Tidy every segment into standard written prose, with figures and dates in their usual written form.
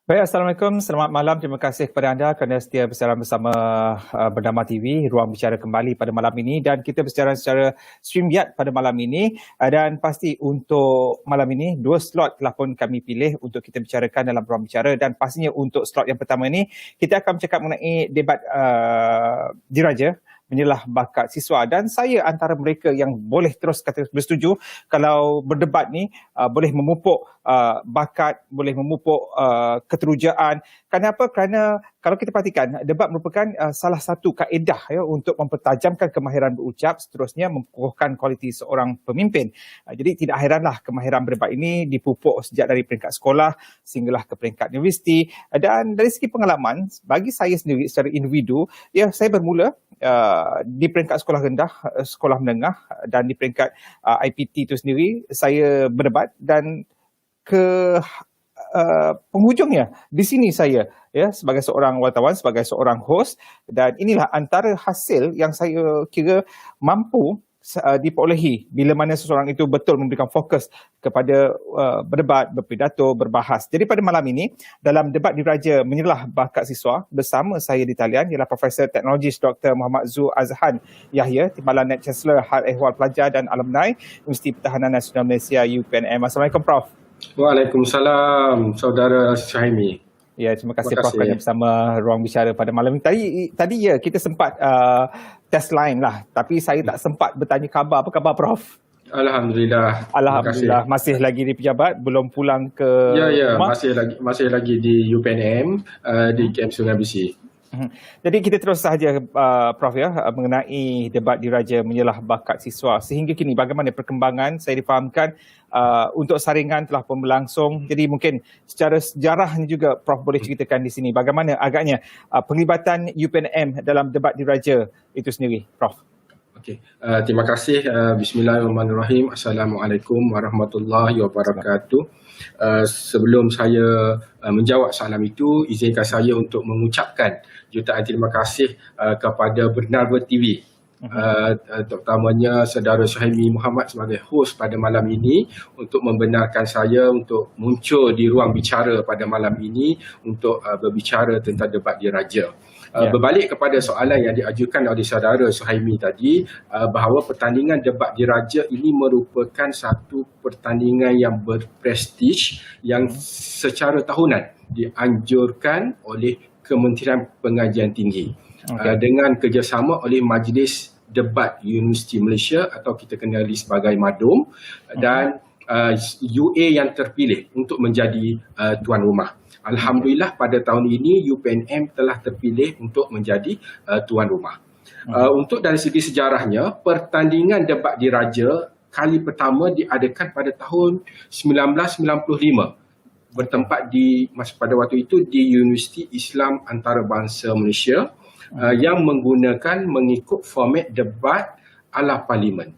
Baik, Assalamualaikum. Selamat malam. Terima kasih kepada anda kerana setia bersiaran bersama Bernama TV, Ruang Bicara kembali pada malam ini, dan kita bersiaran secara StreamYard pada malam ini. Dan pasti untuk malam ini, 2 slot telah pun kami pilih untuk kita bicarakan dalam Ruang Bicara, dan pastinya untuk slot yang pertama ini, kita akan bercakap mengenai debat diraja menyelah bakat siswa, dan saya antara mereka yang boleh terus kata bersetuju kalau berdebat ni boleh memupuk bakat, boleh memupuk keterujaan. Kenapa? Kerana kalau kita perhatikan, debat merupakan salah satu kaedah ya untuk mempertajamkan kemahiran berucap, seterusnya memperkukuhkan kualiti seorang pemimpin. Jadi tidak hairanlah kemahiran berdebat ini dipupuk sejak dari peringkat sekolah sehinggalah ke peringkat universiti. Dan dari segi pengalaman, bagi saya sendiri secara individu, ya saya bermula di peringkat sekolah rendah, sekolah menengah, dan di peringkat IPT itu sendiri saya berdebat, dan ke penghujungnya di sini saya ya sebagai seorang wartawan, sebagai seorang host, dan inilah antara hasil yang saya kira mampu diperolehi bila mana seseorang itu betul memberikan fokus kepada berdebat, berpidato, berbahas. Jadi pada malam ini dalam debat diraja menyelah bakat siswa, bersama saya di talian ialah Profesor Teknologis Dr. Muhammad Zul Azhan Yahya, Timbalan Net Chancellor Hal Ehwal Pelajar dan Alumni Universiti Pertahanan Nasional Malaysia UPNM. Assalamualaikum Prof. Waalaikumsalam, Saudara Syahimi. Ya, terima kasih Prof kerana bersama Ruang Bicara pada malam ini. Tadi ya kita sempat test line lah, tapi saya tak sempat bertanya khabar. Apa khabar Prof? Alhamdulillah. Alhamdulillah, masih lagi di pejabat, belum pulang ke rumah? Masih lagi di UPNM di KM Sungai Besi. Jadi kita terus sahaja Prof ya mengenai debat diraja menyelah bakat siswa. Sehingga kini bagaimana perkembangan? Saya difahamkan untuk saringan telah pun berlangsung. Jadi mungkin secara sejarahnya juga Prof boleh ceritakan di sini bagaimana agaknya penglibatan UPNM dalam debat diraja itu sendiri, Prof. Okey, terima kasih. Bismillahirrahmanirrahim. Assalamualaikum warahmatullahi wabarakatuh. Sebelum saya menjawab soalan itu, izinkan saya untuk mengucapkan jutaan terima kasih kepada Bernama TV, terutamanya saudara Syahimi Muhammad sebagai host pada malam ini untuk membenarkan saya untuk muncul di ruang bicara pada malam ini untuk berbicara tentang debat diraja. Berbalik kepada soalan yang diajukan oleh saudara Suhaimi tadi, bahawa pertandingan debat diraja ini merupakan satu pertandingan yang berprestij yang secara tahunan dianjurkan oleh Kementerian Pengajian Tinggi dengan kerjasama oleh Majlis Debat Universiti Malaysia atau kita kenali sebagai MADUM dan UA yang terpilih untuk menjadi tuan rumah. Alhamdulillah pada tahun ini UPNM telah terpilih untuk menjadi tuan rumah. Untuk dari segi sejarahnya, pertandingan debat diraja kali pertama diadakan pada tahun 1995. Bertempat pada waktu itu di Universiti Islam Antarabangsa Malaysia yang mengikut format debat ala parlimen.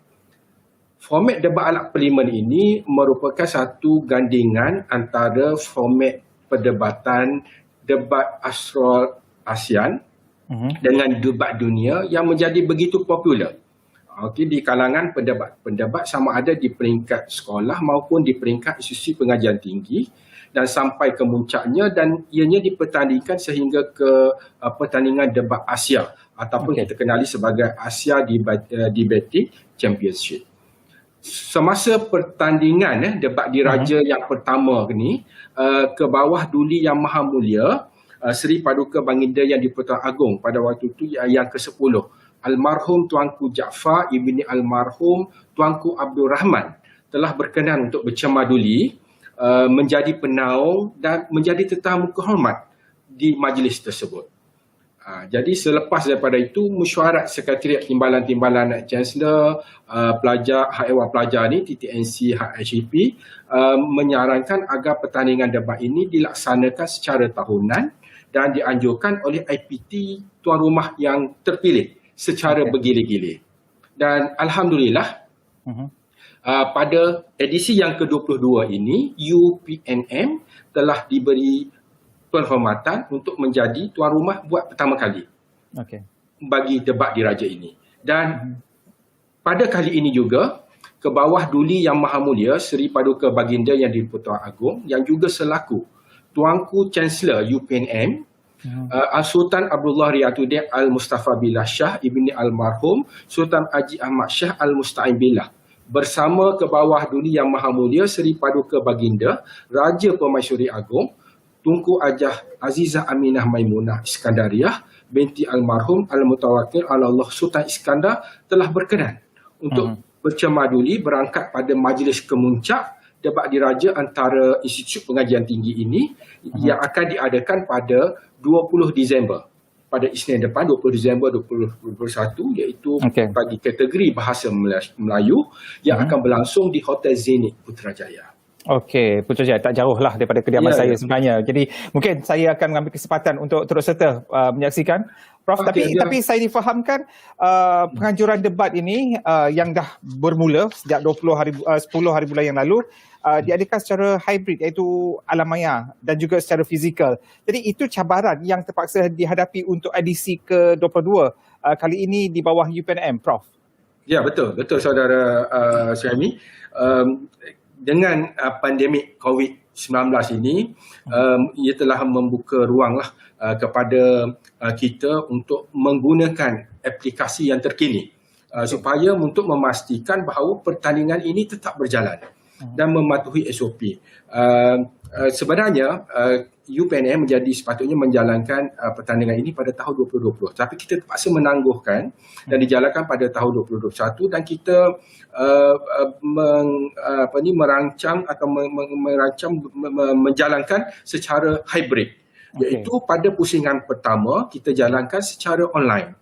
Format debat ala parlimen ini merupakan satu gandingan antara format perdebatan debat Astral ASEAN dengan debat dunia yang menjadi begitu popular. Di kalangan pendebat sama ada di peringkat sekolah maupun di peringkat institusi pengajian tinggi, dan sampai ke muncaknya dan ianya dipertandingkan sehingga ke pertandingan debat Asia ataupun kita kenali sebagai Asia Debating Championship. Semasa pertandingan debat diraja yang pertama ni, ke bawah Duli Yang Maha Mulia Seri Paduka Baginda Yang di-Pertuan Agong pada waktu itu yang ke-10, almarhum Tuanku Jaafar ibni almarhum Tuanku Abdul Rahman telah berkenan untuk bercemar Duli menjadi penaung dan menjadi tetamu kehormat di majlis tersebut. Jadi selepas daripada itu, mesyuarat Sekretariat Timbalan Chancellor Pelajar Hak Ehwal Pelajar ni TTNC HHEP menyarankan agar pertandingan debat ini dilaksanakan secara tahunan dan dianjurkan oleh IPT tuan rumah yang terpilih secara bergilir-gilir. Dan alhamdulillah pada edisi yang ke-22 ini UPNM telah diberi penghormatan untuk menjadi tuan rumah buat pertama kali bagi debat diraja ini. Dan pada kali ini juga ke bawah Duli Yang Maha Mulia Seri Paduka Baginda Yang di-Pertuan Agong yang juga selaku Tuanku Chancellor UPNM, Sultan Abdullah Riyatuddin Al-Mustafa Billah Shah Ibni Almarhum Sultan Haji Ahmad Shah Al-Musta'in Billah bersama ke bawah Duli Yang Maha Mulia Seri Paduka Baginda Raja Permaisuri Agong Tunku Hajah Azizah Aminah Maimunah Iskandariah binti Almarhum Al-Mutawakkil Allah Sultan Iskandar telah berkenan untuk bercemaduli berangkat pada majlis kemuncak debat diraja antara Institut Pengajian Tinggi ini yang akan diadakan pada 20 Disember. Pada Isnin depan 20 Disember 2021 iaitu bagi kategori bahasa Melayu yang akan berlangsung di Hotel Zenith Putrajaya. Okey, Putrajaya tak jauh lah daripada kediaman saya sebenarnya. Jadi mungkin saya akan mengambil kesempatan untuk turut serta menyaksikan Prof. Tapi saya difahamkan penganjuran debat ini yang dah bermula sejak 10 hari bulan yang lalu diadakan secara hybrid iaitu alam maya dan juga secara fizikal. Jadi itu cabaran yang terpaksa dihadapi untuk edisi ke-22 kali ini di bawah UPNM, Prof. Ya, betul saudara Syahmi. Dengan pandemik COVID-19 ini, ia telah membuka ruanglah kepada kita untuk menggunakan aplikasi yang terkini supaya untuk memastikan bahawa pertandingan ini tetap berjalan dan mematuhi SOP. Sebenarnya UPNM sepatutnya menjalankan pertandingan ini pada tahun 2020, tapi kita terpaksa menangguhkan dan dijalankan pada tahun 2021 dan kita menjalankan secara hybrid, iaitu pada pusingan pertama kita jalankan secara online,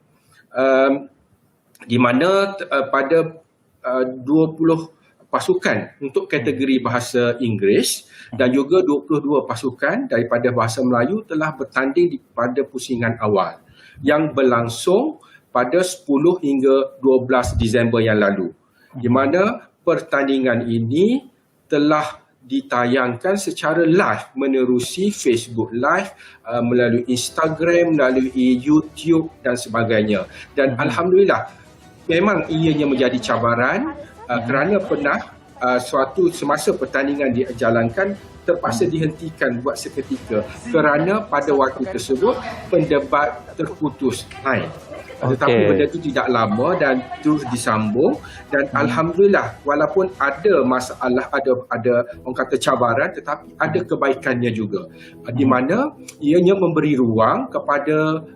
di mana pada 20 pasukan untuk kategori bahasa Inggeris dan juga 22 pasukan daripada bahasa Melayu telah bertanding pada pusingan awal yang berlangsung pada 10 hingga 12 Disember yang lalu, di mana pertandingan ini telah ditayangkan secara live menerusi Facebook Live, melalui Instagram, melalui YouTube dan sebagainya. Dan alhamdulillah memang ianya menjadi cabaran kerana pernah semasa pertandingan dijalankan terpaksa dihentikan buat seketika kerana pada waktu tersebut pendebat terputus line. Tetapi benda itu tidak lama dan terus disambung dan alhamdulillah walaupun ada masalah, ada orang kata cabaran, tetapi ada kebaikannya juga, di mana ianya memberi ruang kepada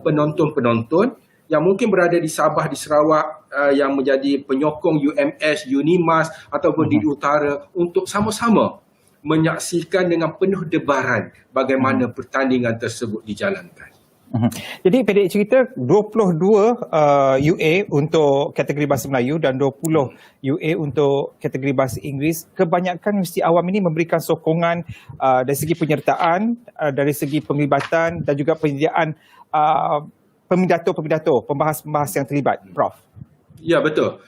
penonton-penonton yang mungkin berada di Sabah, di Sarawak, yang menjadi penyokong UMS, Unimas ataupun di utara untuk sama-sama menyaksikan dengan penuh debaran bagaimana pertandingan tersebut dijalankan. Jadi pendek cerita 22 UA untuk kategori bahasa Melayu dan 20 UA untuk kategori bahasa Inggeris. Kebanyakan universiti awam ini memberikan sokongan dari segi penyertaan, dari segi penglibatan dan juga penyediaan pemindato-pemindato, pembahas-pembahas yang terlibat, Prof. Ya, betul.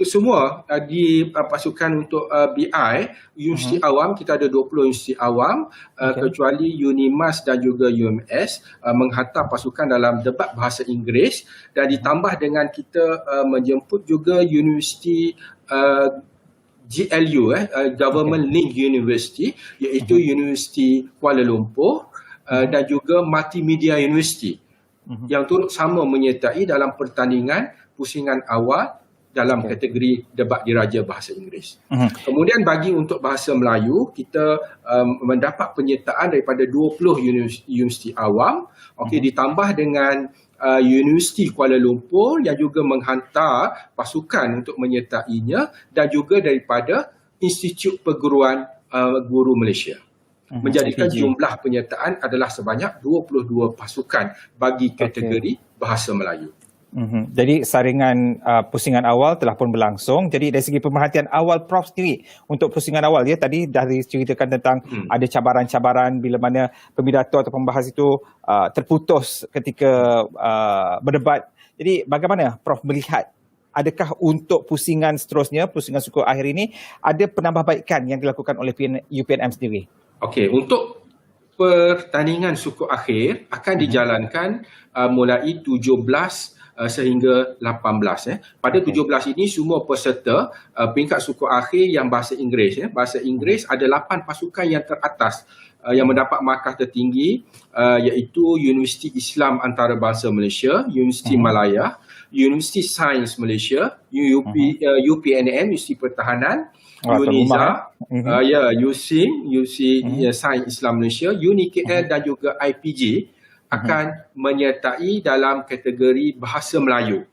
Semua di pasukan untuk BI, universiti awam, kita ada 20 universiti awam, kecuali Unimas dan juga UMS menghantar pasukan dalam debat bahasa Inggeris dan ditambah dengan kita menjemput juga universiti GLU, Government Link University, iaitu Universiti Kuala Lumpur dan juga Multimedia University yang turut sama menyertai dalam pertandingan pusingan awal dalam kategori debat diraja bahasa Inggeris. Kemudian bagi untuk bahasa Melayu, kita mendapat penyertaan daripada 20 universiti awam, ditambah dengan Universiti Kuala Lumpur yang juga menghantar pasukan untuk menyertainya dan juga daripada Institut Perguruan Guru Malaysia. Menjadikan jumlah penyertaan adalah sebanyak 22 pasukan bagi kategori bahasa Melayu. Jadi saringan pusingan awal telah pun berlangsung. Jadi dari segi pemerhatian awal Prof sendiri untuk pusingan awal, tadi dah diceritakan tentang ada cabaran-cabaran bila mana pemindato atau pembahas itu terputus ketika berdebat. Jadi bagaimana Prof melihat, adakah untuk pusingan seterusnya, pusingan suku akhir ini, ada penambahbaikan yang dilakukan oleh UPNM sendiri? Okey, untuk pertandingan suku akhir akan dijalankan mulai 17 sehingga 18. Pada 17 ini semua peserta peringkat suku akhir yang bahasa Inggeris. Bahasa Inggeris ada 8 pasukan yang teratas yang mendapat markah tertinggi, iaitu Universiti Islam Antarabangsa Malaysia, Universiti Malaya, Universiti Sains Malaysia, UPNM, Universiti Pertahanan, UNIZA, USIM, Universiti Sains Islam Malaysia, UNIKL dan juga IPJ akan menyertai dalam kategori bahasa Melayu.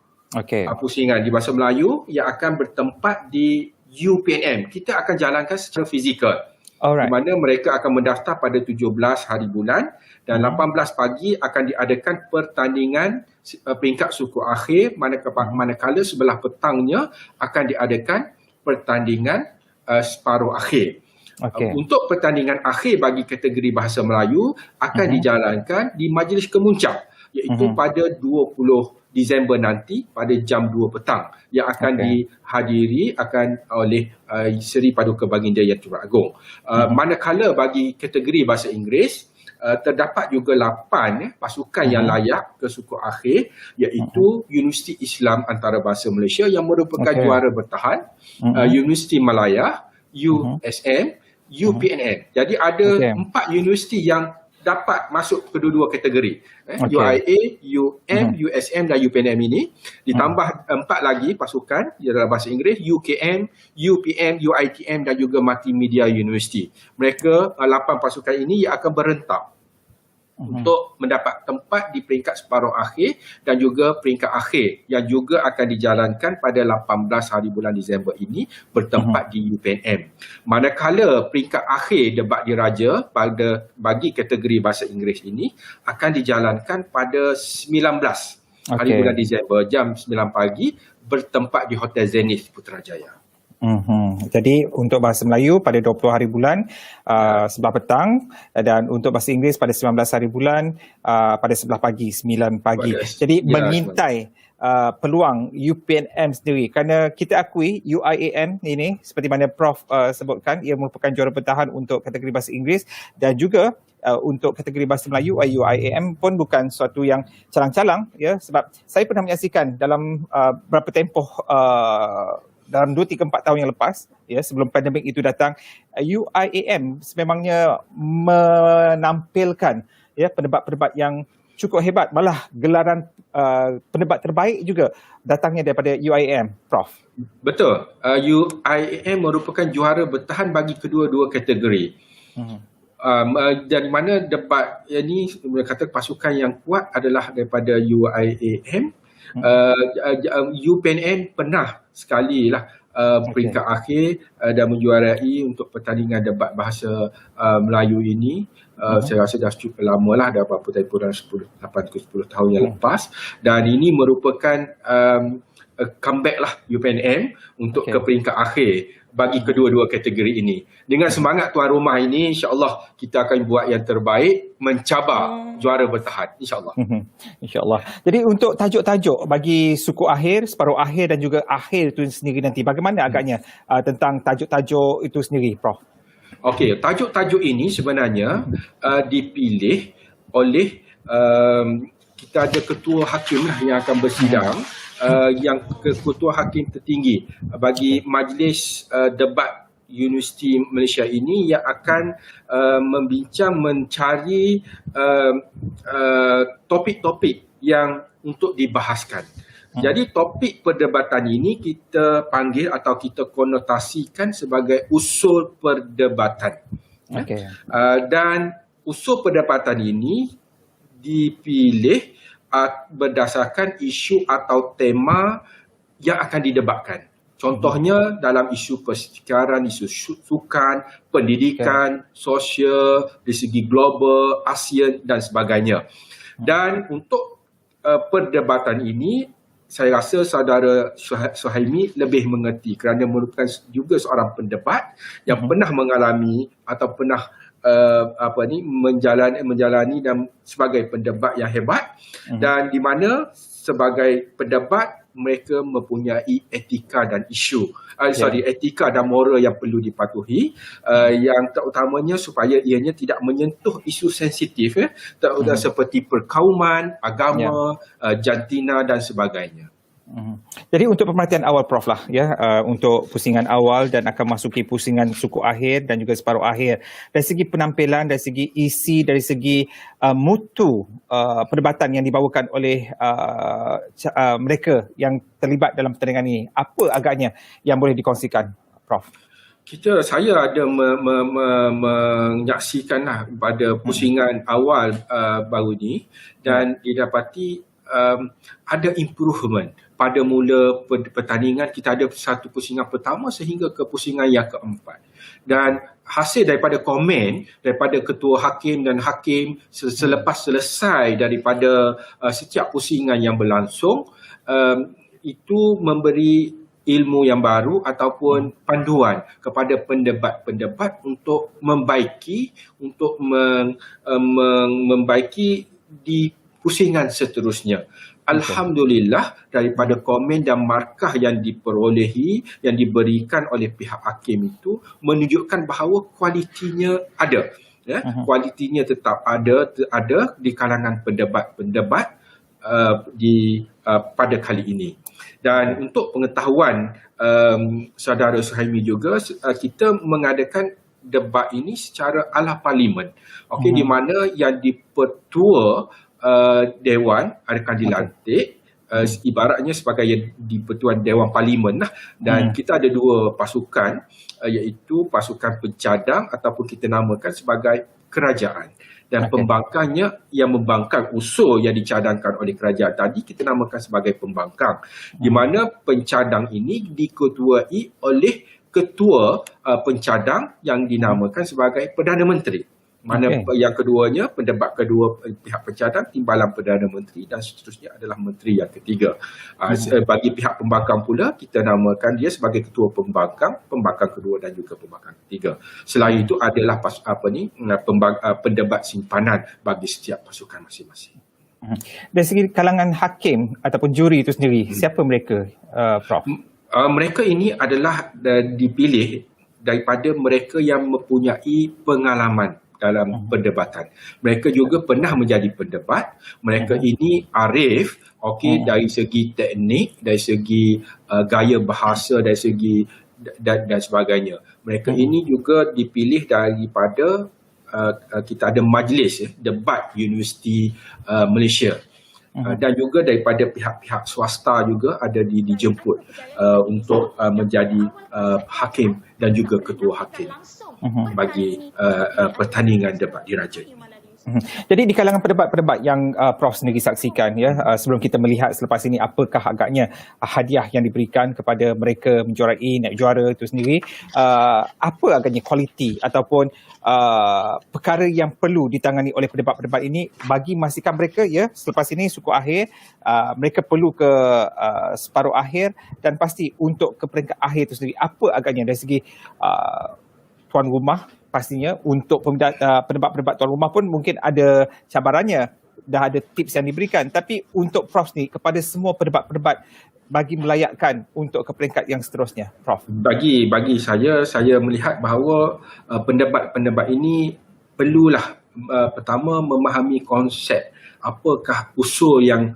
Pusingan di bahasa Melayu yang akan bertempat di UPNM. Kita akan jalankan secara fizikal. Di mana mereka akan mendaftar pada 17 hari bulan dan 18 pagi akan diadakan pertandingan peringkat suku akhir, manakala sebelah petangnya akan diadakan pertandingan separuh akhir. Untuk pertandingan akhir bagi kategori bahasa Melayu akan dijalankan di Majlis Kemuncak, iaitu pada 20 Disember nanti pada jam 2 petang yang akan dihadiri oleh Seri Paduka Baginda Yang Terhormat Agong. Manakala bagi kategori bahasa Inggeris terdapat juga 8 pasukan yang layak ke suku akhir, iaitu Universiti Islam Antarabangsa Malaysia yang merupakan juara bertahan, Universiti Malaya, USM, UPNM. Jadi ada 4 universiti yang dapat masuk kedua-dua kategori. UIA, USM dan UPNM ini. Ditambah 4 lagi pasukan dalam bahasa Inggeris, UKM, UPM, UITM dan juga Multimedia University. Mereka 8 pasukan ini yang akan berentak untuk mendapat tempat di peringkat separuh akhir dan juga peringkat akhir yang juga akan dijalankan pada 18 hari bulan Disember ini bertempat di UPNM. Manakala peringkat akhir debat diraja bagi kategori bahasa Inggeris ini akan dijalankan pada 19 hari bulan Disember jam 9 pagi bertempat di Hotel Zenith Putrajaya. Jadi untuk bahasa Melayu pada 20 hari bulan sebelah petang, dan untuk bahasa Inggeris pada 19 hari bulan pada sebelah pagi, 9 pagi. Jadi mengintai peluang UPNM sendiri, kerana kita akui UIAM ini seperti mana Prof sebutkan, ia merupakan juara bertahan untuk kategori bahasa Inggeris dan juga untuk kategori bahasa Melayu. UIAM pun bukan suatu yang calang-calang, ya, sebab saya pernah menyaksikan dalam berapa tempoh dalam 2, 3, 4 tahun yang lepas, ya, sebelum pandemik itu datang, UIAM sememangnya menampilkan, ya, pendebat-pendebat yang cukup hebat, malah gelaran pendebat terbaik juga datangnya daripada UIAM, Prof. Betul. UIAM merupakan juara bertahan bagi kedua-dua kategori. Dari mana debat ini kata pasukan yang kuat adalah daripada UIAM. UPNM pernah sekali lah peringkat akhir dan menjuarai untuk pertandingan debat bahasa Melayu ini. Saya rasa dah cukup lama lah, dah berapa tahun, 8-10 tahun yang lepas, dan ini merupakan comeback lah UPNM untuk ke peringkat akhir bagi kedua-dua kategori ini. Dengan semangat tuan rumah ini, insya-Allah kita akan buat yang terbaik, mencabar juara bertahan, insya-Allah. Insya-Allah. Jadi untuk tajuk-tajuk bagi suku akhir, separuh akhir dan juga akhir itu sendiri nanti, bagaimana agaknya tentang tajuk-tajuk itu sendiri, Prof? Okey, tajuk-tajuk ini sebenarnya dipilih oleh kita ada ketua hakim lah yang akan bersidang, yang ketua hakim tertinggi bagi majlis debat Universiti Malaysia ini yang akan membincang, mencari topik-topik yang untuk dibahaskan. Jadi topik perdebatan ini kita panggil atau kita konotasikan sebagai usul perdebatan. Dan usul perdebatan ini dipilih berdasarkan isu atau tema yang akan didebatkan. Contohnya dalam isu persekitaran, isu sukan, pendidikan, sosial, dari segi global, ASEAN dan sebagainya. Dan untuk perdebatan ini, saya rasa saudara Suhaimi lebih mengerti kerana merupakan juga seorang pendebat yang pernah mengalami atau pernah menjalani dan sebagai pendebat yang hebat, dan di mana sebagai pendebat mereka mempunyai etika dan etika dan moral yang perlu dipatuhi, yang terutamanya supaya ianya tidak menyentuh isu sensitif seperti perkauman, agama, jantina dan sebagainya. Jadi untuk pemerhatian awal Prof lah untuk pusingan awal dan akan masuki pusingan suku akhir dan juga separuh akhir, dari segi penampilan, dari segi isi, dari segi mutu perdebatan yang dibawakan oleh mereka yang terlibat dalam pertandingan ini, apa agaknya yang boleh dikongsikan Prof? Saya ada menyaksikanlah pada pusingan awal baru ni, dan didapati ada improvement. Pada mula pertandingan kita ada satu pusingan pertama sehingga ke pusingan yang keempat. Dan hasil daripada komen daripada ketua hakim dan hakim selepas selesai daripada setiap pusingan yang berlangsung, itu memberi ilmu yang baru ataupun panduan kepada pendebat-pendebat untuk membaiki di pusingan seterusnya. Alhamdulillah, daripada komen dan markah yang diperolehi, yang diberikan oleh pihak hakim itu menunjukkan bahawa kualitinya ada. Kualitinya tetap ada di kalangan pendebat-pendebat pada kali ini. Dan untuk pengetahuan saudara Suhaimi juga, kita mengadakan debat ini secara ala parlimen. Di mana yang dipertua Dewan akan dilantik, ibaratnya sebagai di-Pertuan Dewan Parlimen lah. Dan kita ada dua pasukan, iaitu pasukan pencadang ataupun kita namakan sebagai kerajaan. Dan pembangkangnya yang membangkang usul yang dicadangkan oleh kerajaan tadi kita namakan sebagai pembangkang. Di mana pencadang ini diketuai oleh ketua pencadang yang dinamakan sebagai Perdana Menteri. Mana yang keduanya, pendebat kedua pihak pencadang, timbalan Perdana Menteri, dan seterusnya adalah menteri yang ketiga. Bagi pihak pembangkang pula, kita namakan dia sebagai ketua pembangkang kedua dan juga pembangkang ketiga. Selain itu adalah pendebat simpanan bagi setiap pasukan masing-masing. Dari segi kalangan hakim ataupun juri itu sendiri, siapa mereka, Prof? Mereka ini adalah dipilih daripada mereka yang mempunyai pengalaman dalam perdebatan. Mereka juga pernah menjadi pendebat. Mereka ini arif, dari segi teknik, dari segi gaya bahasa, dari segi dan sebagainya. Mereka ini juga dipilih daripada kita ada majlis debat Universiti Malaysia. Dan juga daripada pihak-pihak swasta juga ada dijemput untuk menjadi hakim dan juga ketua hakim bagi pertandingan debat diraja ini. Jadi di kalangan pendebat-pendebat yang Prof sendiri saksikan sebelum kita melihat selepas ini apakah agaknya hadiah yang diberikan kepada mereka menjuarai naik juara itu sendiri, apa agaknya kualiti ataupun perkara yang perlu ditangani oleh pendebat-pendebat ini bagi memastikan mereka selepas ini suku akhir, mereka perlu ke separuh akhir dan pasti untuk ke peringkat akhir itu sendiri, apa agaknya dari segi tuan rumah. Pastinya untuk pendebat-pendebat tuan rumah pun mungkin ada cabarannya, dah ada tips yang diberikan. Tapi untuk Prof ni, kepada semua pendebat-pendebat bagi melayakkan untuk ke peringkat yang seterusnya, Prof? Bagi saya melihat bahawa pendebat-pendebat ini perlulah pertama memahami konsep apakah usul yang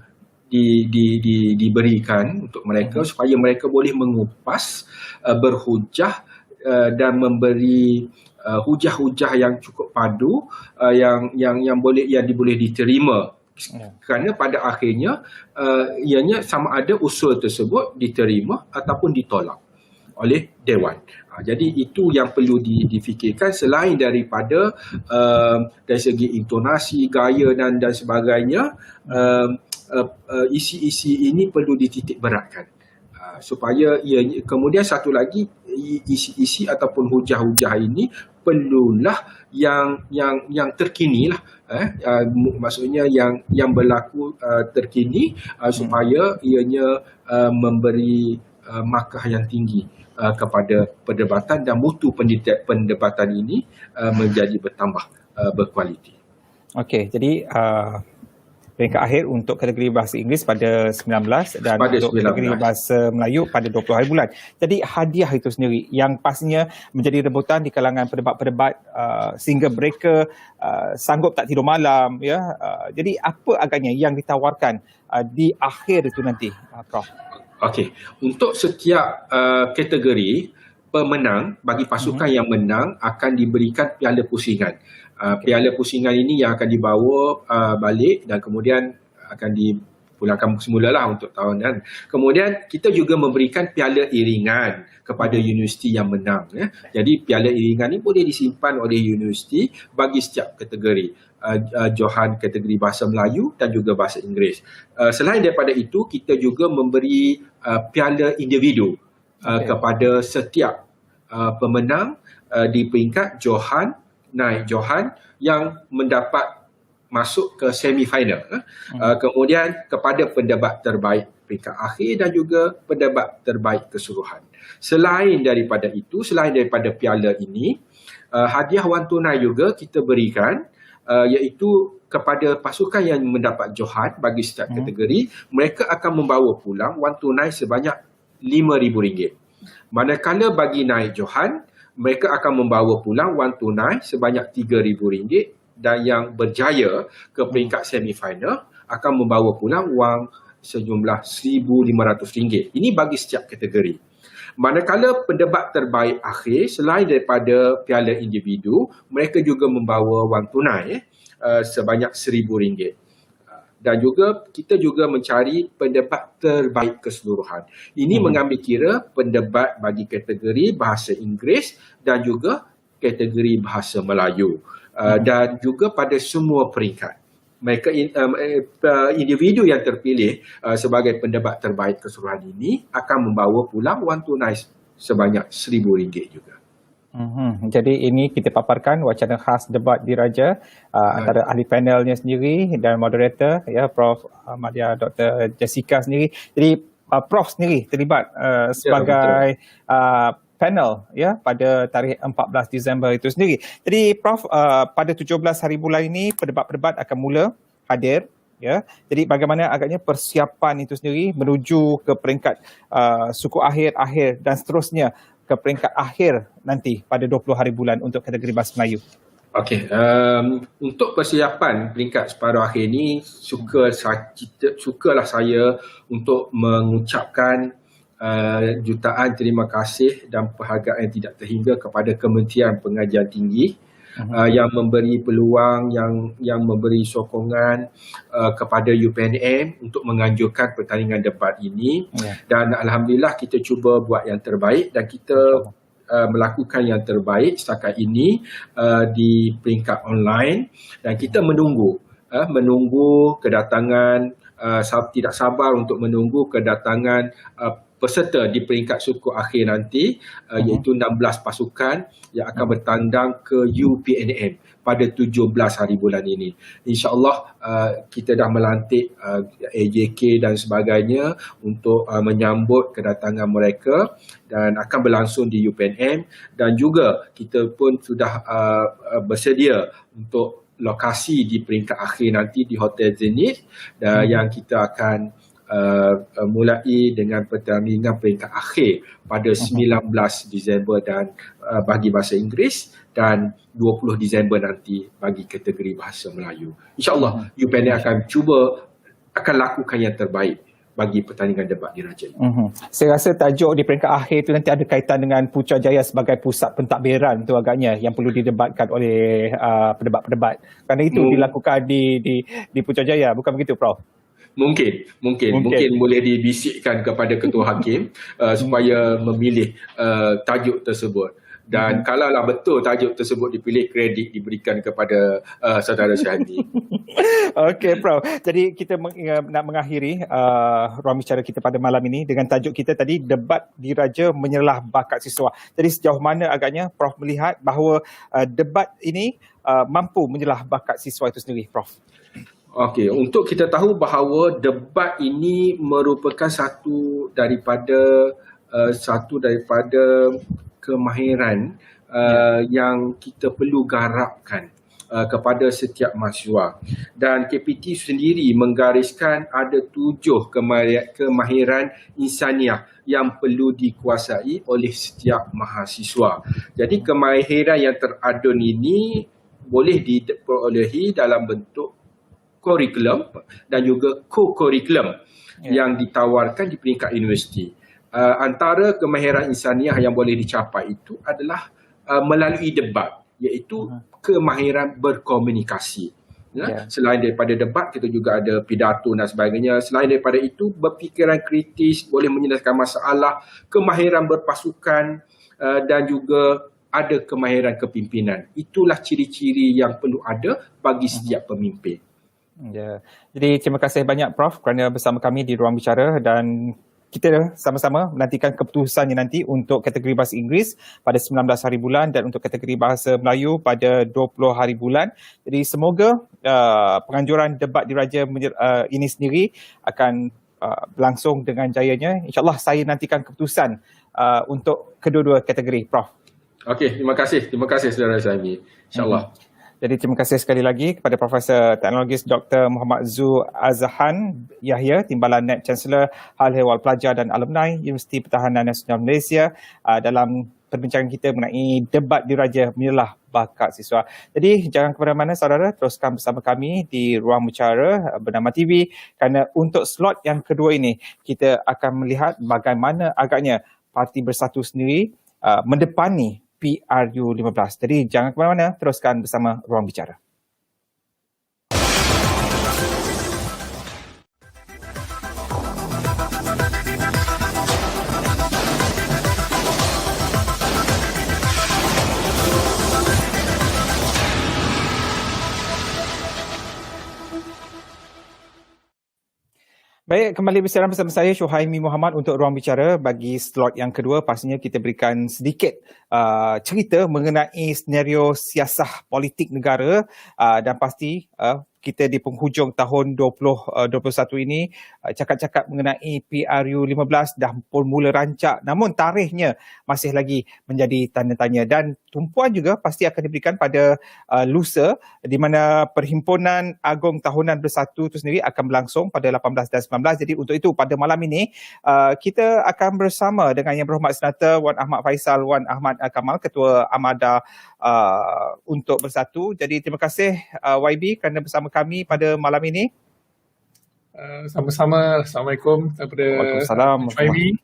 diberikan untuk mereka supaya mereka boleh mengupas, berhujah dan memberi hujah-hujah yang cukup padu yang boleh diterima, kerana pada akhirnya ianya sama ada usul tersebut diterima ataupun ditolak oleh Dewan. Jadi itu yang perlu difikirkan selain daripada dari segi intonasi, gaya dan sebagainya. Isi-isi ini perlu dititik beratkan supaya kemudian satu lagi, isi-isi ataupun hujah-hujah ini perlulah yang terkini lah, maksudnya yang berlaku terkini, supaya ianya memberi markah yang tinggi kepada perdebatan dan mutu pendebatan ini menjadi bertambah berkualiti. Okey, jadi peringkat akhir untuk kategori bahasa Inggeris pada 19 dan Pada untuk 19. kategori bahasa Melayu pada 20 hari bulan. Jadi hadiah itu sendiri yang pastinya menjadi rebutan di kalangan pedebat-pedebat sehingga mereka sanggup tak tidur malam, ya. Jadi apa agaknya yang ditawarkan di akhir itu nanti, Prof? Okey, untuk setiap kategori pemenang, bagi pasukan yang menang akan diberikan piala pusingan. Piala pusingan ini yang akan dibawa balik dan kemudian akan dipulangkan semula lah untuk tahunan. Kemudian kita juga memberikan piala iringan kepada universiti yang menang. Ya. Jadi piala iringan ini boleh disimpan oleh universiti bagi setiap kategori. Johan kategori bahasa Melayu dan juga bahasa Inggeris. Selain daripada itu, kita juga memberi piala individu kepada setiap pemenang di peringkat Johan, naik Johan yang mendapat masuk ke semifinal. Kemudian kepada pendebat terbaik peringkat akhir dan juga pendebat terbaik keseluruhan. Selain daripada itu, selain daripada piala ini, hadiah wang tunai juga kita berikan, iaitu kepada pasukan yang mendapat Johan bagi setiap kategori, mereka akan membawa pulang wang tunai sebanyak RM5,000. Manakala bagi naik Johan, mereka akan membawa pulang wang tunai sebanyak RM3,000 dan yang berjaya ke peringkat semifinal akan membawa pulang wang sejumlah RM1,500. Ini bagi setiap kategori. Manakala pendebat terbaik akhir, selain daripada piala individu, mereka juga membawa wang tunai sebanyak RM1,000. Dan juga kita juga mencari pendebat terbaik keseluruhan. Ini mengambil kira pendebat bagi kategori bahasa Inggeris dan juga kategori bahasa Melayu. Dan juga pada semua peringkat. Mereka individu yang terpilih sebagai pendebat terbaik keseluruhan ini akan membawa pulang wang tunai sebanyak RM1,000 juga. Jadi ini kita paparkan wacana khas debat diraja antara ahli panelnya sendiri dan moderator, ya, Prof Ahmadiyah Dr. Jessica sendiri. Jadi Prof sendiri terlibat sebagai panel, ya, pada tarikh 14 Disember itu sendiri. Jadi Prof, pada 17 hari bulan ini pendebat-pendebat akan mula hadir, ya. Jadi bagaimana agaknya persiapan itu sendiri menuju ke peringkat suku akhir dan seterusnya ke peringkat akhir nanti pada 20 hari bulan untuk kategori bahasa Melayu? Okey, untuk persiapan peringkat separuh akhir ini, sukalah saya untuk mengucapkan jutaan terima kasih dan penghargaan tidak terhingga kepada Kementerian Pengajian Tinggi yang memberi peluang, yang memberi sokongan kepada UPNM untuk menganjurkan pertandingan debat ini. Dan alhamdulillah kita cuba buat yang terbaik dan kita melakukan yang terbaik setakat ini di peringkat online, dan kita menunggu kedatangan, tidak sabar untuk menunggu kedatangan peserta di peringkat suku akhir nanti, iaitu 16 pasukan yang akan bertandang ke UPNM pada 17 hari bulan ini. InsyaAllah kita dah melantik AJK dan sebagainya untuk menyambut kedatangan mereka dan akan berlangsung di UPNM, dan juga kita pun sudah bersedia untuk lokasi di peringkat akhir nanti di Hotel Zenith, yang kita akan mulai dengan pertandingan peringkat akhir pada 19 Disember dan bagi bahasa Inggeris dan 20 Disember nanti bagi kategori bahasa Melayu. InsyaAllah UPNM akan lakukan yang terbaik bagi pertandingan debat diraja ini. Saya rasa tajuk di peringkat akhir itu nanti ada kaitan dengan Putrajaya sebagai pusat pentadbiran tu agaknya yang perlu didebatkan oleh pendebat-pendebat. Kerana itu dilakukan di Putrajaya, bukan begitu, Prof? Mungkin boleh dibisikkan kepada ketua hakim supaya memilih tajuk tersebut. Dan kalaulah betul tajuk tersebut dipilih, kredit diberikan kepada saudara Syahdi. Okey, Prof. Jadi kita nak mengakhiri ruang bicara kita pada malam ini dengan tajuk kita tadi, debat diraja menyelah bakat siswa. Jadi sejauh mana agaknya Prof melihat bahawa debat ini mampu menyelah bakat siswa itu sendiri, Prof? Okey, untuk kita tahu bahawa debat ini merupakan satu daripada kemahiran yang kita perlu garapkan kepada setiap mahasiswa. Dan KPT sendiri menggariskan ada 7 kemahiran insaniah yang perlu dikuasai oleh setiap mahasiswa. Jadi kemahiran yang teradun ini boleh diperolehi dalam bentuk kurikulum dan juga co-kurikulum yang ditawarkan di peringkat universiti. Antara kemahiran insaniah yang boleh dicapai itu adalah melalui debat, iaitu kemahiran berkomunikasi. Selain daripada debat, kita juga ada pidato dan sebagainya. Selain daripada itu, berfikiran kritis, boleh menyelesaikan masalah, kemahiran berpasukan dan juga ada kemahiran kepimpinan. Itulah ciri-ciri yang perlu ada bagi setiap pemimpin. Ya. Jadi terima kasih banyak Prof kerana bersama kami di Ruang Bicara, dan kita sama-sama menantikan keputusannya nanti untuk kategori bahasa Inggeris pada 19 hari bulan dan untuk kategori bahasa Melayu pada 20 hari bulan. Jadi semoga penganjuran debat diraja ini sendiri akan berlangsung dengan jayanya. InsyaAllah saya nantikan keputusan untuk kedua-dua kategori, Prof. Okey, terima kasih. Terima kasih saudara Zaimi. InsyaAllah. Jadi terima kasih sekali lagi kepada Profesor Teknologis Dr. Muhammad Zul Azhan Yahya, Timbalan Net Chancellor Hal Ehwal Pelajar dan Alumni Universiti Pertahanan Nasional Malaysia dalam perbincangan kita mengenai debat diraja menyelah bakat siswa. Jadi jangan ke mana-mana saudara, teruskan bersama kami di Ruang Bicara Bernama TV, kerana untuk slot yang kedua ini kita akan melihat bagaimana agaknya Parti Bersatu sendiri mendepani PRU 15. Jadi jangan ke mana-mana, teruskan bersama Ruang Bicara. Baik, kembali bersiaran bersama saya Syuhaimi Muhammad untuk Ruang Bicara. Bagi slot yang kedua, pastinya kita berikan sedikit cerita mengenai senario siasah politik negara dan pasti kita di penghujung tahun 2021 ini cakap-cakap mengenai PRU 15 dah pun mula rancak, namun tarikhnya masih lagi menjadi tanda tanya, dan tumpuan juga pasti akan diberikan pada lusa, di mana Perhimpunan Agong Tahunan Bersatu itu sendiri akan berlangsung pada 18 dan 19. Jadi untuk itu pada malam ini kita akan bersama dengan Yang Berhormat Senator Wan Ahmad Faisal Wan Ahmad Kamal, Ketua Amada untuk Bersatu. Jadi terima kasih YB kerana bersama kami pada malam ini. Sama-sama. Assalamualaikum kepada Waalaikumsalam. YB.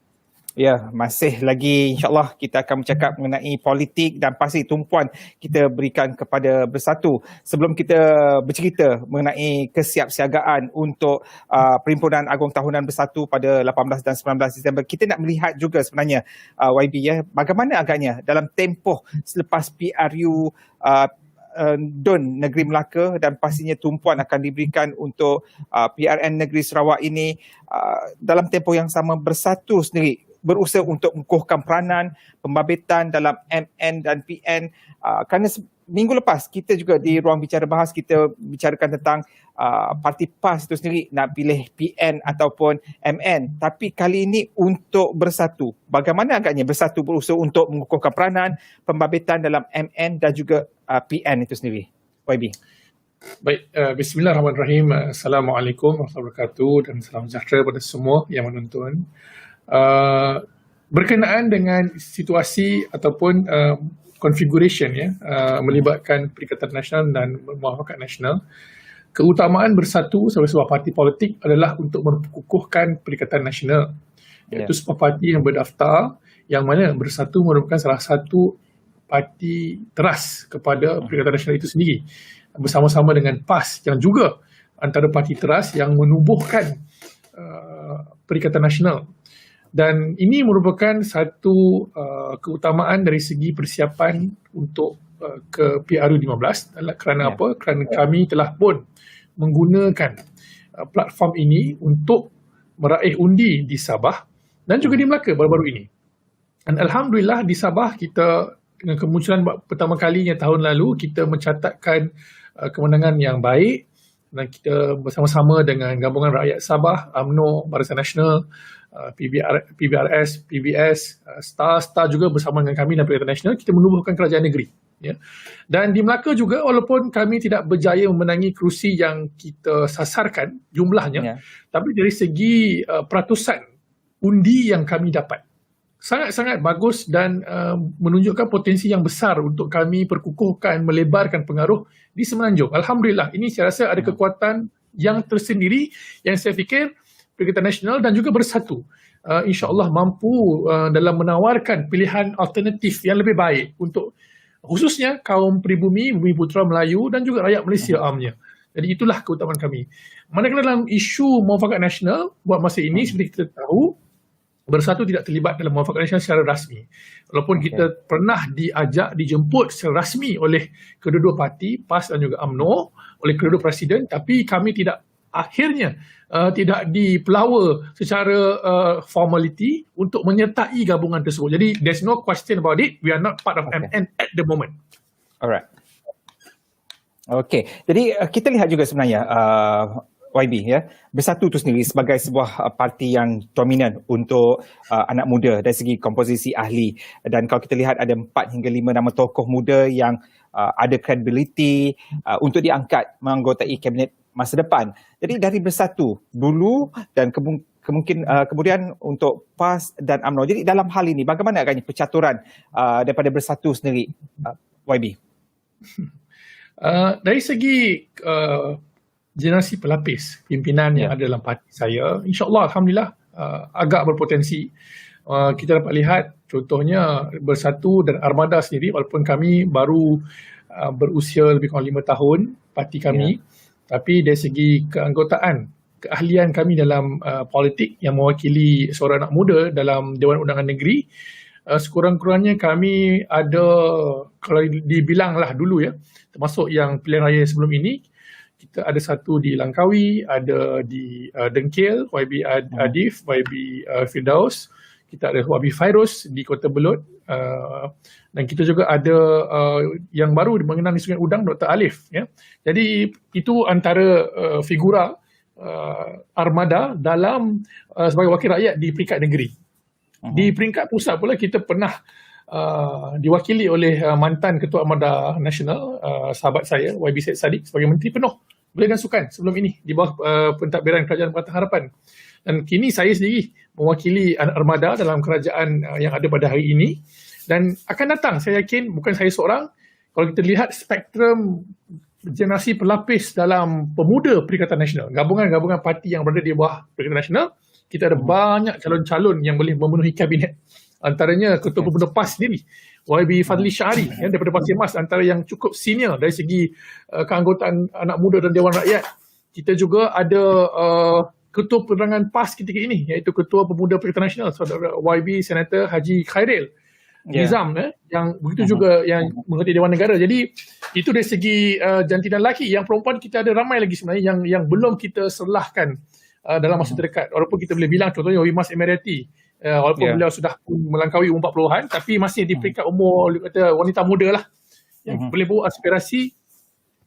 Ya, masih lagi insyaAllah kita akan bercakap mengenai politik dan pasti tumpuan kita berikan kepada Bersatu. Sebelum kita bercerita mengenai kesiapsiagaan untuk Perhimpunan Agong Tahunan Bersatu pada 18 dan 19 Disember, kita nak melihat juga sebenarnya YB bagaimana agaknya dalam tempoh selepas PRU DUN Negeri Melaka, dan pastinya tumpuan akan diberikan untuk PRN Negeri Sarawak ini dalam tempoh yang sama Bersatu sendiri berusaha untuk mengukuhkan peranan pembabitan dalam MN dan PN, kerana minggu lepas kita juga di Ruang Bicara Bahas kita bicarakan tentang Parti PAS itu sendiri nak pilih PN ataupun MN, tapi kali ini untuk Bersatu, bagaimana agaknya Bersatu berusaha untuk mengukuhkan peranan pembabitan dalam MN dan juga PN itu sendiri, YB? Baik, bismillahirrahmanirrahim. Assalamualaikum warahmatullahi wabarakatuh dan salam sejahtera kepada semua yang menonton. Berkenaan dengan situasi ataupun configuration melibatkan Perikatan Nasional dan Muafakat Nasional, keutamaan Bersatu sebagai sebuah parti politik adalah untuk mengukuhkan Perikatan Nasional, iaitu sebuah parti yang berdaftar, yang mana Bersatu merupakan salah satu parti teras kepada Perikatan Nasional itu sendiri, bersama-sama dengan PAS yang juga antara parti teras yang menubuhkan Perikatan Nasional. Dan ini merupakan satu keutamaan dari segi persiapan untuk ke PRU 15. Kerana apa? Kerana kami telah pun menggunakan platform ini untuk meraih undi di Sabah dan juga di Melaka baru-baru ini. Dan Alhamdulillah di Sabah kita dengan kemunculan pertama kalinya tahun lalu, kita mencatatkan kemenangan yang baik, dan kita bersama-sama dengan Gabungan Rakyat Sabah, UMNO, Barisan Nasional, PBRS, PBS, STAR juga bersama dengan kami dan Perikatan Nasional, kita menubuhkan kerajaan negeri. Ya. Dan di Melaka juga walaupun kami tidak berjaya memenangi kerusi yang kita sasarkan jumlahnya, tapi dari segi peratusan undi yang kami dapat sangat-sangat bagus dan menunjukkan potensi yang besar untuk kami perkukuhkan, melebarkan pengaruh di Semenanjung. Alhamdulillah, ini saya rasa ada kekuatan yang tersendiri yang saya fikir Perikatan Nasional dan juga Bersatu insya-Allah mampu dalam menawarkan pilihan alternatif yang lebih baik untuk khususnya kaum pribumi, bumi putera Melayu dan juga rakyat Malaysia amnya. Jadi itulah keutamaan kami. Manakala dalam isu muafakat nasional buat masa ini seperti kita tahu, Bersatu tidak terlibat dalam muafakat nasional secara rasmi. Walaupun kita pernah dijemput secara rasmi oleh kedua-dua parti, PAS dan juga UMNO, oleh kedua-dua presiden, tapi kami akhirnya tidak dipelawa secara formality untuk menyertai gabungan tersebut. Jadi there's no question about it. We are not part of MN at the moment. Alright. Okey. Jadi kita lihat juga sebenarnya YB ya, Bersatu itu sendiri sebagai sebuah parti yang dominan untuk anak muda dari segi komposisi ahli, dan kalau kita lihat ada 4 hingga 5 nama tokoh muda yang ada credibility untuk diangkat menganggotai kabinet masa depan. Jadi dari Bersatu dulu dan kemudian untuk PAS dan UMNO. Jadi dalam hal ini bagaimana agaknya percaturan daripada Bersatu sendiri, YB? Dari segi generasi pelapis pimpinan yang ada dalam parti saya, insya-Allah alhamdulillah agak berpotensi. Kita dapat lihat contohnya Bersatu dan Armada sendiri, walaupun kami baru berusia lebih kurang 5 tahun parti kami, tapi dari segi keanggotaan, keahlian kami dalam politik yang mewakili suara anak muda dalam Dewan Undangan Negeri, sekurang-kurangnya kami ada, kalau dibilanglah dulu ya, termasuk yang pilihan raya sebelum ini, kita ada satu di Langkawi, ada di Dengkil, YB Adif, YB Firdaus, kita ada YB Fairuz di Kota Belud, dan kita juga ada yang baru mengenal di Sungai Udang, Dr. Alif. Ya. Jadi itu antara figura Armada dalam sebagai wakil rakyat di peringkat negeri. Di peringkat pusat pula kita pernah diwakili oleh mantan Ketua Armada Nasional, sahabat saya YB Syed Saddiq sebagai Menteri Penuh Belia dan Sukan sebelum ini di bawah pentadbiran Kerajaan Pakatan Harapan. Dan kini saya sendiri mewakili Armada dalam kerajaan yang ada pada hari ini, dan akan datang saya yakin bukan saya seorang. Kalau kita lihat spektrum generasi pelapis dalam pemuda Perikatan Nasional, gabungan-gabungan parti yang berada di bawah Perikatan Nasional, kita ada banyak calon-calon yang boleh memenuhi kabinet. Antaranya Ketua Pemuda PAS sendiri, YB Fadli Syahari daripada Pasir Mas, antara yang cukup senior dari segi keanggotaan anak muda dan Dewan Rakyat. Kita juga ada Ketua Penerangan PAS ketika ini, iaitu Ketua Pemuda Perikatan Nasional, Saudara YB Senator Haji Khairil Nizam, yang begitu juga yang mengerti Dewan Negara. Jadi itu dari segi jantinan lelaki. Yang perempuan kita ada ramai lagi sebenarnya yang belum kita serlahkan dalam masa terdekat. Walaupun kita boleh bilang contohnya Wimas Emirati, walaupun beliau sudah melangkaui umur 40-an, tapi masih di peringkat umur kata wanita muda lah, yang boleh bawa aspirasi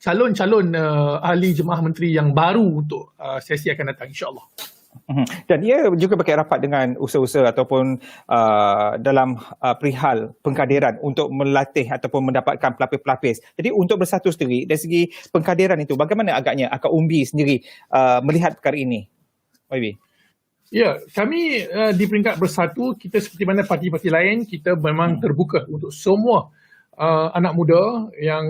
calon-calon ahli jemaah menteri yang baru untuk sesi akan datang, insya-Allah. Dan ia juga berkait rapat dengan usaha-usaha ataupun dalam perihal pengkaderan untuk melatih ataupun mendapatkan pelapis-pelapis. Jadi untuk Bersatu sendiri dari segi pengkaderan itu, bagaimana agaknya Akak Umbi sendiri melihat perkara ini, YB? Ya, kami di peringkat Bersatu, kita seperti mana parti-parti lain, kita memang terbuka untuk semua anak muda yang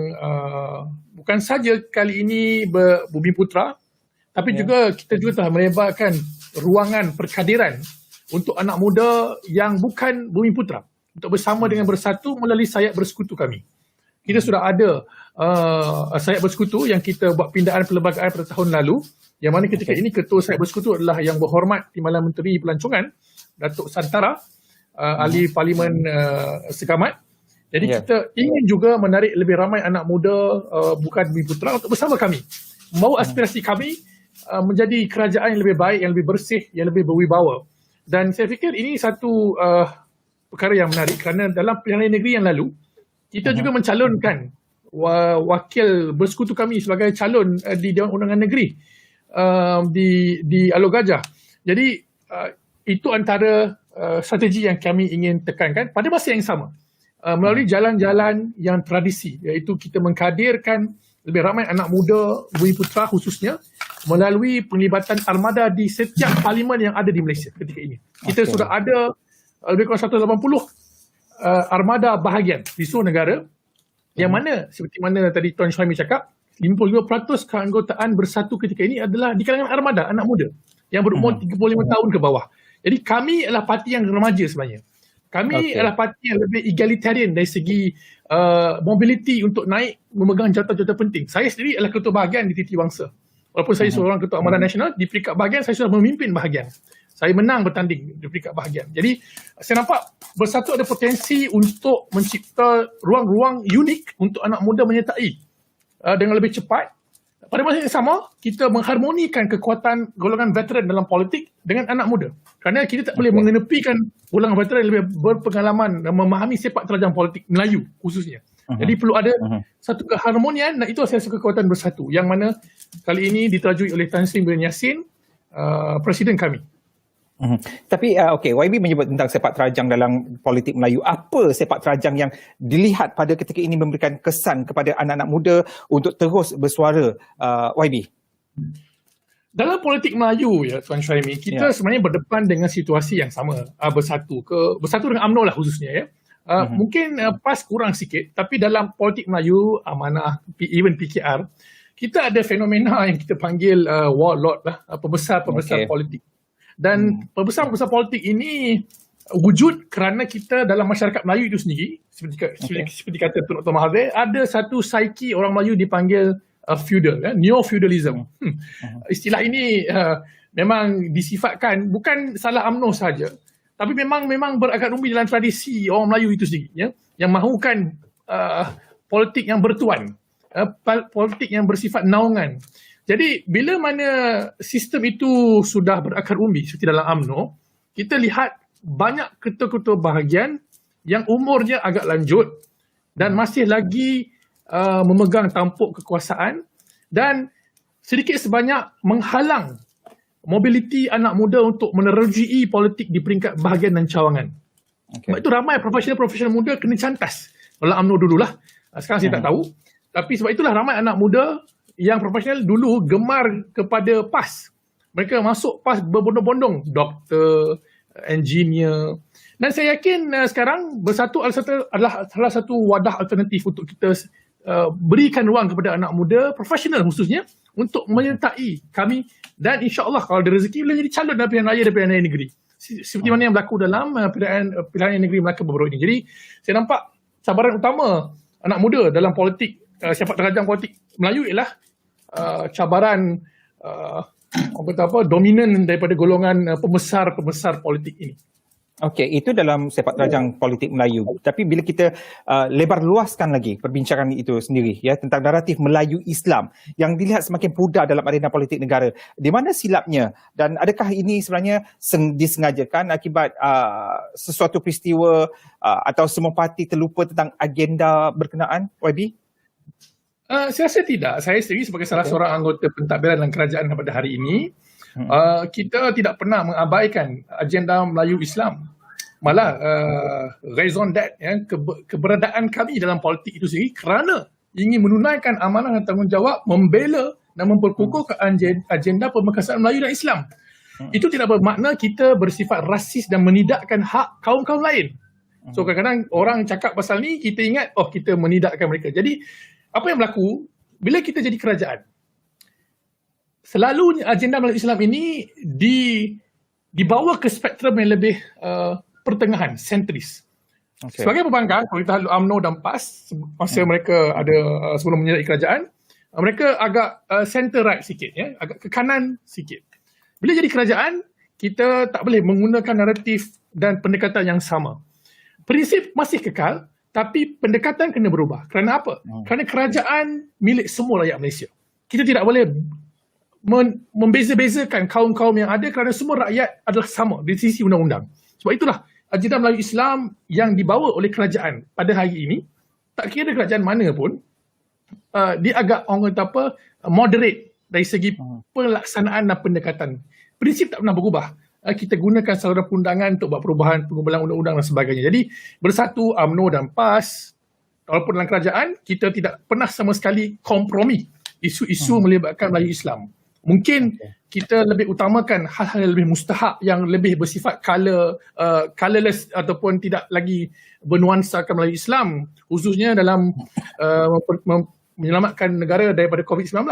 bukan saja kali ini berbumi putera, tapi juga kita juga telah melebarkan ruangan perkaderan untuk anak muda yang bukan bumi putera, untuk bersama dengan Bersatu melalui sayap bersekutu kami. Kita sudah ada sayap bersekutu yang kita buat pindaan perlembagaan pada tahun lalu, yang mana ketika ini ketua sayap bersekutu adalah Yang Berhormat Timbalan Menteri Pelancongan Datuk Santara, ahli Parlimen Segamat. Jadi kita ingin juga menarik lebih ramai anak muda bukan bumi putera untuk bersama kami, membawa aspirasi kami menjadi kerajaan yang lebih baik, yang lebih bersih, yang lebih berwibawa. Dan saya fikir ini satu perkara yang menarik, kerana dalam pilihan raya negeri yang lalu kita juga mencalonkan wakil bersekutu kami sebagai calon di Dewan Undangan Negeri di Alor Gajah. Jadi itu antara strategi yang kami ingin tekankan. Pada masa yang sama, melalui jalan-jalan yang tradisi, iaitu kita mengkadirkan lebih ramai anak muda, bumi putera khususnya, melalui penglibatan armada di setiap parlimen yang ada di Malaysia ketika ini. Kita sudah ada lebih kurang 180 armada bahagian di seluruh negara, yang mana seperti mana tadi Tuan Syahmi cakap, 55% keanggotaan Bersatu ketika ini adalah di kalangan armada anak muda yang berumur 35 tahun ke bawah. Jadi kami adalah parti yang remaja sebenarnya. Kami adalah parti yang lebih egalitarian dari segi mobility untuk naik memegang jawatan-jawatan penting. Saya sendiri adalah ketua bahagian di TT Wangsa. Walaupun saya seorang ketua Amanah Nasional, di peringkat bahagian saya sudah memimpin bahagian. Saya menang bertanding di peringkat bahagian. Jadi saya nampak Bersatu ada potensi untuk mencipta ruang-ruang unik untuk anak muda menyertai dengan lebih cepat. Pada masa yang sama, kita mengharmonikan kekuatan golongan veteran dalam politik dengan anak muda. Kerana kita tak boleh mengenepikan golongan veteran yang lebih berpengalaman dan memahami sepak terjang politik Melayu khususnya. Jadi perlu ada satu keharmonian, dan itu asas kekuatan Bersatu yang mana kali ini diterajui oleh Tan Sri bin Yassin, Presiden kami. Tapi YB menyebut tentang sepak terjang dalam politik Melayu. Apa sepak terjang yang dilihat pada ketika ini memberikan kesan kepada anak-anak muda untuk terus bersuara, YB? Dalam politik Melayu, ya Tuan Syahmi, kita sebenarnya berdepan dengan situasi yang sama, bersatu dengan UMNO lah khususnya, ya. Mungkin PAS kurang sikit, tapi dalam politik Melayu, Amanah, even PKR, kita ada fenomena yang kita panggil warlord lah, pembesar-pembesar politik. Dan pembesar-pembesar politik ini wujud kerana kita dalam masyarakat Melayu itu sendiri, seperti kata Tun Dr. Mahathir, ada satu psyche orang Melayu dipanggil feudal, neo-feudalism. Istilah ini memang disifatkan bukan salah UMNO saja, tapi memang berakar umbi dalam tradisi orang Melayu itu sendiri, ya, yang mahukan politik yang bertuan, politik yang bersifat naungan. Jadi bila mana sistem itu sudah berakar umbi seperti dalam UMNO, kita lihat banyak ketua-ketua bahagian yang umurnya agak lanjut dan masih lagi memegang tampuk kekuasaan dan sedikit sebanyak menghalang mobiliti anak muda untuk menerjui politik di peringkat bahagian dan cawangan. Sebab itu ramai profesional muda kena cantas. Dalam UMNO dululah, sekarang saya tak tahu. Tapi sebab itulah ramai anak muda yang profesional dulu gemar kepada PAS. Mereka masuk PAS berbondong-bondong, doktor, engineer. Dan saya yakin sekarang Bersatu adalah salah satu wadah alternatif untuk kita berikan ruang kepada anak muda profesional khususnya untuk menyertai kami, dan insya-Allah kalau ada rezeki boleh jadi calon dalam pilihan raya dan pilihan raya negeri. Seperti mana yang berlaku dalam pilihan negeri Melaka baru-baru ini. Jadi saya nampak cabaran utama anak muda dalam politik, sepak terjang politik Melayu ialah cabaran dominan daripada golongan pembesar politik ini. Okey, itu dalam sepak terjang politik Melayu. Tapi bila kita lebar luaskan lagi perbincangan itu sendiri, ya, tentang naratif Melayu Islam yang dilihat semakin pudar dalam arena politik negara, di mana silapnya, dan adakah ini sebenarnya disengajakan akibat sesuatu peristiwa atau semua parti terlupa tentang agenda berkenaan, YB? Saya rasa tidak. Saya sendiri sebagai salah seorang anggota pentadbiran dalam kerajaan pada hari ini, kita tidak pernah mengabaikan agenda Melayu Islam. Malah raison d'être, ya, keberadaan kami dalam politik itu sendiri kerana ingin menunaikan amanah dan tanggungjawab membela dan memperkukuhkan agenda pemekasan Melayu dan Islam. Itu tidak bermakna kita bersifat rasis dan menidakkan hak kaum-kaum lain. So kadang-kadang orang cakap pasal ni, kita ingat kita menidakkan mereka. Jadi apa yang berlaku bila kita jadi kerajaan? Selalunya agenda Melayu Islam ini dibawa ke spektrum yang lebih pertengahan, sentris. Sebagai pembangkang, kalau kita lihat UMNO dan PAS, masa mereka ada sebelum menyertai kerajaan, mereka agak center right sikit, ya, agak ke kanan sikit. Bila jadi kerajaan, kita tak boleh menggunakan naratif dan pendekatan yang sama. Prinsip masih kekal, tapi pendekatan kena berubah. Kerana apa? Kerana kerajaan milik semua rakyat Malaysia. Kita tidak boleh membeza-bezakan kaum-kaum yang ada kerana semua rakyat adalah sama di sisi undang-undang. Sebab itulah agenda Melayu Islam yang dibawa oleh kerajaan pada hari ini, tak kira kerajaan mana pun, dia agak moderate dari segi pelaksanaan dan pendekatan. Prinsip tak pernah berubah. kita gunakan saluran perundangan untuk buat perubahan pengumpulan undang-undang dan sebagainya. Jadi bersatu UMNO dan PAS, walaupun dalam kerajaan, kita tidak pernah sama sekali kompromi isu-isu melibatkan Melayu Islam. Mungkin kita lebih utamakan hal-hal yang lebih mustahak, yang lebih bersifat colorless ataupun tidak lagi bernuansakan Melayu Islam, khususnya dalam menyelamatkan negara daripada COVID-19.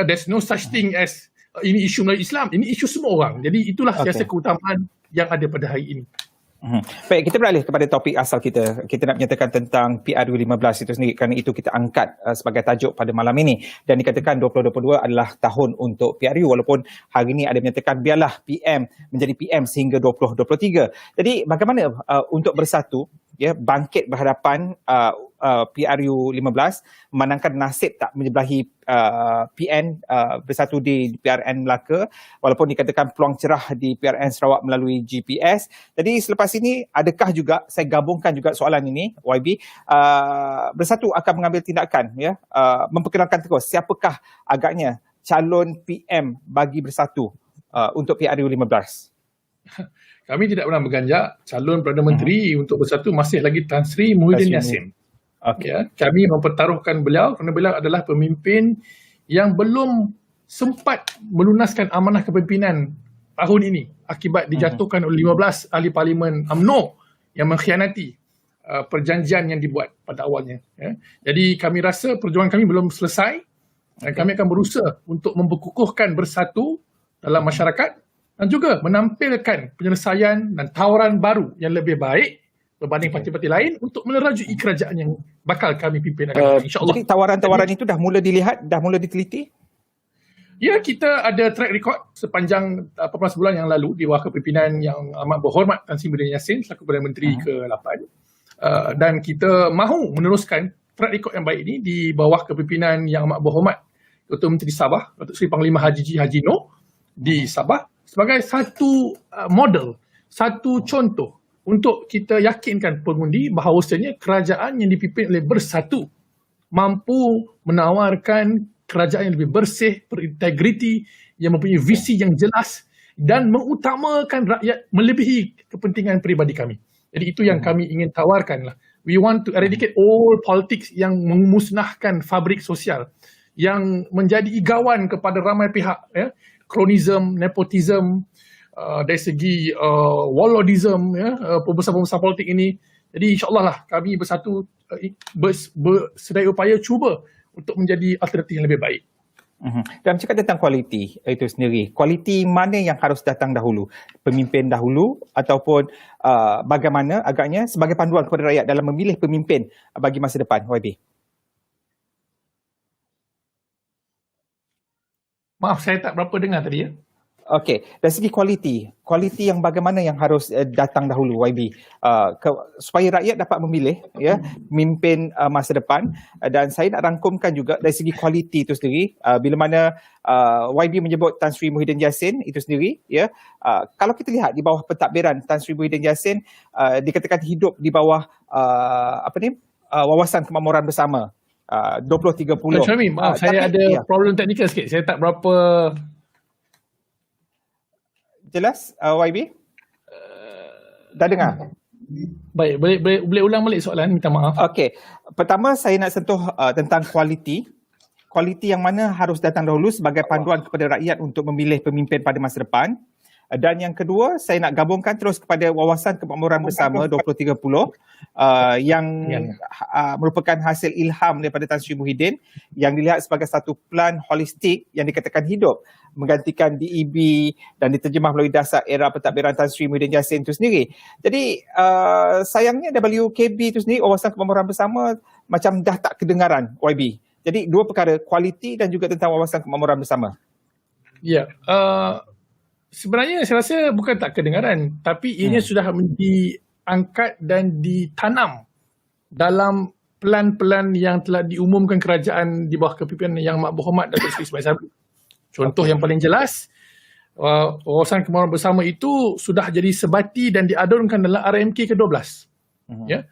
There's no such thing as ini isu Melayu Islam, ini isu semua orang. Jadi itulah siasat keutamaan yang ada pada hari ini. Baik, kita beralih kepada topik asal kita. Kita nak menyatakan tentang PRU15 itu sendiri, kerana itu kita angkat sebagai tajuk pada malam ini. Dan dikatakan 2022 adalah tahun untuk PRU, walaupun hari ini ada menyatakan biarlah PM menjadi PM sehingga 2023. Jadi bagaimana untuk bersatu, ya, bangkit berhadapan PRU 15, memandangkan nasib tak menyebelahi PN bersatu di PRN Melaka, walaupun dikatakan peluang cerah di PRN Sarawak melalui GPS. Jadi selepas ini, adakah juga, saya gabungkan juga soalan ini, YB, bersatu akan mengambil tindakan, ya, memperkenalkan terus siapakah agaknya calon PM bagi bersatu untuk PRU 15? Kami tidak pernah berganjak calon Perdana Menteri untuk bersatu masih lagi Tan Sri Muhyiddin Yassin. Okay. Ya, kami mempertaruhkan beliau kerana beliau adalah pemimpin yang belum sempat melunaskan amanah kepimpinan tahun ini akibat dijatuhkan oleh 15 ahli parlimen UMNO yang mengkhianati perjanjian yang dibuat pada awalnya. Ya. Jadi kami rasa perjuangan kami belum selesai dan kami akan berusaha untuk memperkukuhkan bersatu dalam masyarakat dan juga menampilkan penyelesaian dan tawaran baru yang lebih baik berbanding parti-parti lain untuk menerajui kerajaan yang bakal kami pimpin akan insya-Allah. Jadi tawaran-tawaran itu dah mula dilihat, dah mula diteliti? Ya, kita ada track record sepanjang 18 bulan yang lalu di bawah kepimpinan yang amat berhormat Tan Sri Muhyiddin Yassin selaku Perdana Menteri ke-8. Dan kita mahu meneruskan track record yang baik ini di bawah kepimpinan yang amat berhormat Ketua Menteri Sabah, Datuk Seri Panglima Haji Noh di Sabah sebagai satu model, satu contoh untuk kita yakinkan pengundi bahawasanya kerajaan yang dipimpin oleh bersatu mampu menawarkan kerajaan yang lebih bersih, berintegriti, yang mempunyai visi yang jelas dan mengutamakan rakyat melebihi kepentingan peribadi kami. Jadi itu yang kami ingin tawarkan lah. We want to eradicate all politics yang memusnahkan fabrik sosial, yang menjadi igawan kepada ramai pihak, ya, kronism, nepotism, dari segi warlordism, ya, pembesar-pembesar politik ini. Jadi insya-Allah lah kami bersatu bersedaya upaya cuba untuk menjadi alternatif yang lebih baik. Dan cakap tentang kualiti itu sendiri, kualiti mana yang harus datang dahulu? Pemimpin dahulu ataupun bagaimana agaknya sebagai panduan kepada rakyat dalam memilih pemimpin bagi masa depan, YB? Maaf, saya tak berapa dengar tadi, ya. Okey, dari segi kualiti yang bagaimana yang harus datang dahulu, YB, supaya rakyat dapat memilih, ya, pemimpin masa depan. Dan saya nak rangkumkan juga dari segi kualiti itu sendiri, bila mana YB menyebut Tan Sri Muhyiddin Yassin itu sendiri, ya, kalau kita lihat di bawah pentadbiran Tan Sri Muhyiddin Yassin, dikatakan hidup di bawah wawasan kemakmuran bersama 2030. Syamim, maaf, saya ada problem teknikal sikit. Saya tak berapa jelas, YB? Dah dengar? Baik, boleh ulang balik soalan, minta maaf. Okey, pertama saya nak sentuh tentang kualiti. Kualiti yang mana harus datang dahulu sebagai panduan kepada rakyat untuk memilih pemimpin pada masa depan. Dan yang kedua, saya nak gabungkan terus kepada wawasan kemakmuran bersama 2030 yang merupakan hasil ilham daripada Tan Sri Muhyiddin yang dilihat sebagai satu plan holistik yang dikatakan hidup menggantikan DEB dan diterjemah melalui dasar era pentadbiran Tan Sri Muhyiddin Yassin itu sendiri. Jadi sayangnya WKB itu sendiri, wawasan kemakmuran bersama, macam dah tak kedengaran, YB. Jadi dua perkara, kualiti dan juga tentang wawasan kemakmuran bersama. Ya, sebenarnya saya rasa bukan tak kedengaran, tapi ianya sudah diangkat dan ditanam dalam pelan-pelan yang telah diumumkan kerajaan di bawah kepimpinan Yang Amat Berhormat Datuk Seri Ismail Sabri. Contoh yang paling jelas, wawasan kemakmuran bersama itu sudah jadi sebati dan diadunkan dalam RMK ke-12. Ya.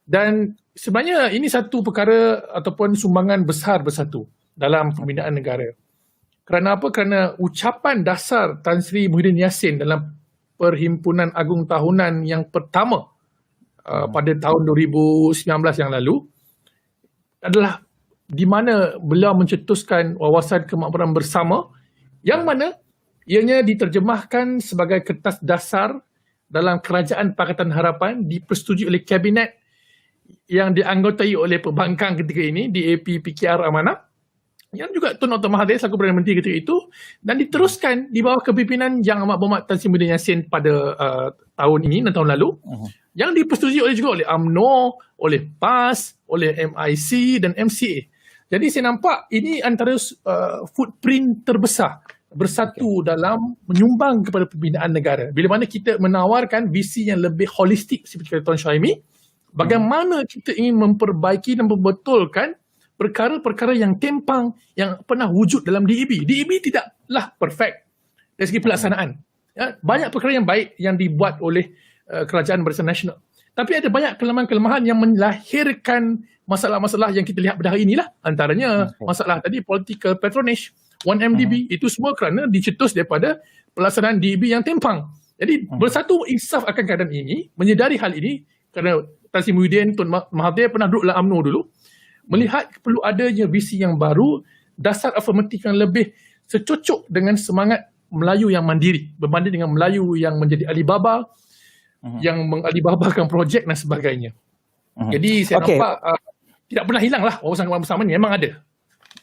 Dan sebenarnya ini satu perkara ataupun sumbangan besar bersatu dalam pembinaan negara. Kerana apa? Kerana ucapan dasar Tan Sri Muhyiddin Yassin dalam Perhimpunan Agung Tahunan yang pertama pada tahun 2019 yang lalu adalah di mana beliau mencetuskan wawasan kemakmuran bersama yang mana ianya diterjemahkan sebagai kertas dasar dalam Kerajaan Pakatan Harapan, dipersetujui oleh Kabinet yang dianggotai oleh perbankan ketika ini, DAP PKR Amanah, yang juga Tun Dr. Mahathir selaku Perdana Menteri ketika itu, dan diteruskan di bawah kepimpinan Yang Amat Berhormat Tan Sri Muhyiddin Yassin pada tahun ini dan tahun lalu, yang dipersetujui juga oleh UMNO, oleh PAS, oleh MIC dan MCA. Jadi saya nampak ini antara footprint terbesar bersatu dalam menyumbang kepada pembinaan negara. Bila mana kita menawarkan visi yang lebih holistik seperti kata Tuan Syaimi, bagaimana kita ingin memperbaiki dan membetulkan perkara-perkara yang timpang yang pernah wujud dalam DAB. DAB tidaklah perfect dari segi pelaksanaan. Ya, banyak perkara yang baik yang dibuat oleh Kerajaan Barisan Nasional. Tapi ada banyak kelemahan-kelemahan yang melahirkan masalah-masalah yang kita lihat pada hari inilah. Antaranya masalah tadi political patronage, 1MDB, itu semua kerana dicetus daripada pelaksanaan DAB yang timpang. Jadi bersatu insaf akan keadaan ini, menyedari hal ini, kerana Tan Sri Muhyiddin, Tun Mahathir pernah duduk dalam UMNO dulu, melihat perlu adanya visi yang baru, dasar afirmatif yang lebih secocok dengan semangat Melayu yang mandiri, berbanding dengan Melayu yang menjadi Alibaba, yang mengalibabakan projek dan sebagainya. Jadi saya nampak tidak pernah hilang lah wawasan kemakmuran bersama ni, memang ada.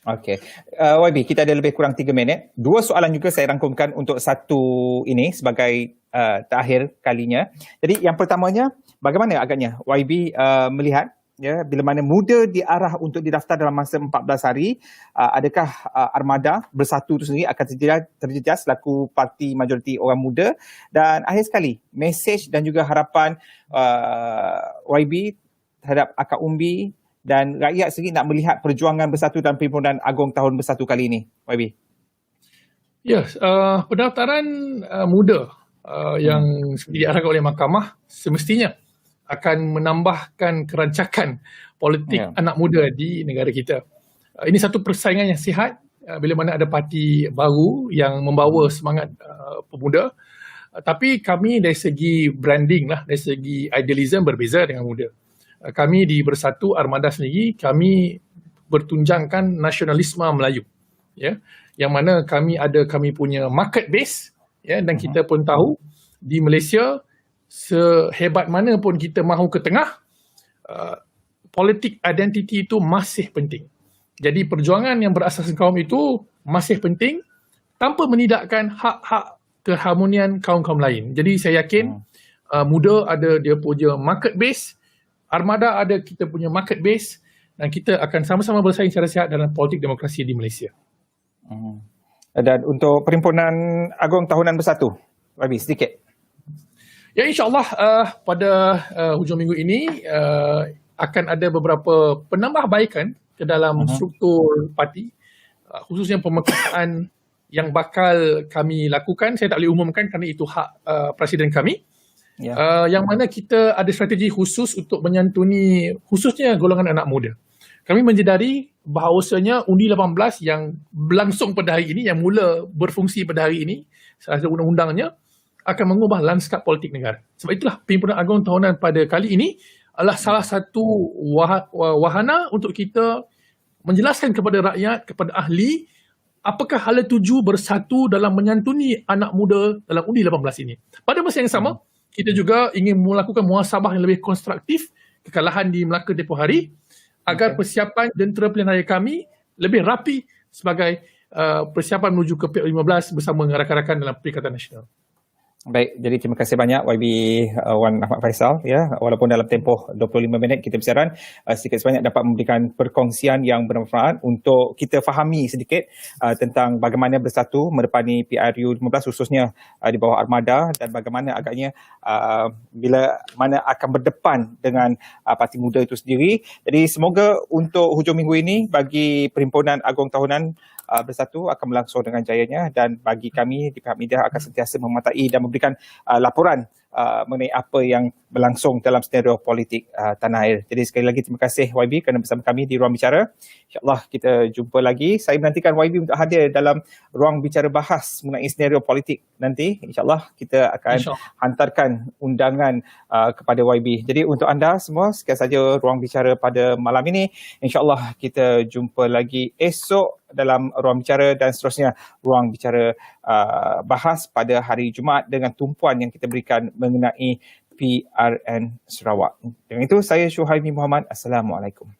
Okey. YB, kita ada lebih kurang 3 minit. 2 soalan juga saya rangkumkan untuk satu ini sebagai terakhir kalinya. Jadi yang pertamanya, bagaimana agaknya YB melihat ya bila mana muda diarah untuk didaftar dalam masa 14 hari, adakah Armada Bersatu itu sendiri akan terjejas selaku parti majoriti orang muda? Dan akhir sekali, mesej dan juga harapan YB terhadap Akak Umbi dan rakyat sendiri nak melihat perjuangan Bersatu dan Perhimpunan Agung Tahun Bersatu kali ini, YB? Ya, pendaftaran muda yang diarahkan oleh mahkamah semestinya akan menambahkan kerancakan politik anak muda di negara kita. Ini satu persaingan yang sihat bila mana ada parti baru yang membawa semangat pemuda. Tapi kami dari segi branding lah, dari segi idealism berbeza dengan muda. Kami di Bersatu Armada sendiri, kami bertunjangkan nasionalisme Melayu, ya, yang mana kami punya market base, ya, dan kita pun tahu di Malaysia sehebat mana pun kita mahu ke tengah, politik identiti itu masih penting. Jadi perjuangan yang berasaskan kaum itu masih penting tanpa menidakkan hak-hak keharmonian kaum-kaum lain. Jadi saya yakin muda ada dia punya market base, Armada ada kita punya market base, dan kita akan sama-sama bersaing secara sihat dalam politik demokrasi di Malaysia. Dan untuk Perhimpunan Agung Tahunan Bersatu, YB, sedikit. Ya, insyaAllah pada hujung minggu ini akan ada beberapa penambahbaikan ke dalam struktur parti, khususnya pemekataan yang bakal kami lakukan. Saya tak boleh umumkan kerana itu hak Presiden kami. Yang mana kita ada strategi khusus untuk menyantuni khususnya golongan anak muda. Kami menyedari bahawasanya undi 18 yang berlangsung pada hari ini, yang mula berfungsi pada hari ini, salah satu undang-undangnya, akan mengubah lanskap politik negara. Sebab itulah Perhimpunan Agung Tahunan pada kali ini adalah salah satu wahana untuk kita menjelaskan kepada rakyat, kepada ahli, apakah hala tuju Bersatu dalam menyantuni anak muda dalam undi 18 ini. Pada masa yang sama, kita juga ingin melakukan muhasabah yang lebih konstruktif kekalahan di Melaka tempoh hari agar persiapan jentera pilihan raya kami lebih rapi sebagai persiapan menuju ke PIP15 bersama dengan rakan-rakan dalam Perikatan Nasional. Baik, jadi terima kasih banyak YB Wan Ahmad Faisal, ya, walaupun dalam tempoh 25 minit kita bersiaran, sedikit sebanyak dapat memberikan perkongsian yang bermanfaat untuk kita fahami sedikit tentang bagaimana Bersatu menepani PRU15 khususnya di bawah Armada, dan bagaimana agaknya bila mana akan berdepan dengan parti muda itu sendiri. Jadi semoga untuk hujung minggu ini bagi Perhimpunan Agung Tahunan Bersatu akan berlangsung dengan jayanya, dan bagi kami di pihak media akan sentiasa mematahi dan memberikan laporan mengenai apa yang berlangsung dalam senario politik tanah air. Jadi sekali lagi terima kasih YB kerana bersama kami di Ruang Bicara. InsyaAllah kita jumpa lagi. Saya menantikan YB untuk hadir dalam Ruang Bicara bahas mengenai senario politik nanti. InsyaAllah kita akan hantarkan undangan kepada YB. Jadi untuk anda semua, sekian saja Ruang Bicara pada malam ini. InsyaAllah kita jumpa lagi esok dalam Ruang Bicara dan seterusnya Ruang Bicara bahas pada hari Jumaat dengan tumpuan yang kita berikan mengenai PRN Sarawak. Dengan itu saya Syuhaimi Muhammad. Assalamualaikum.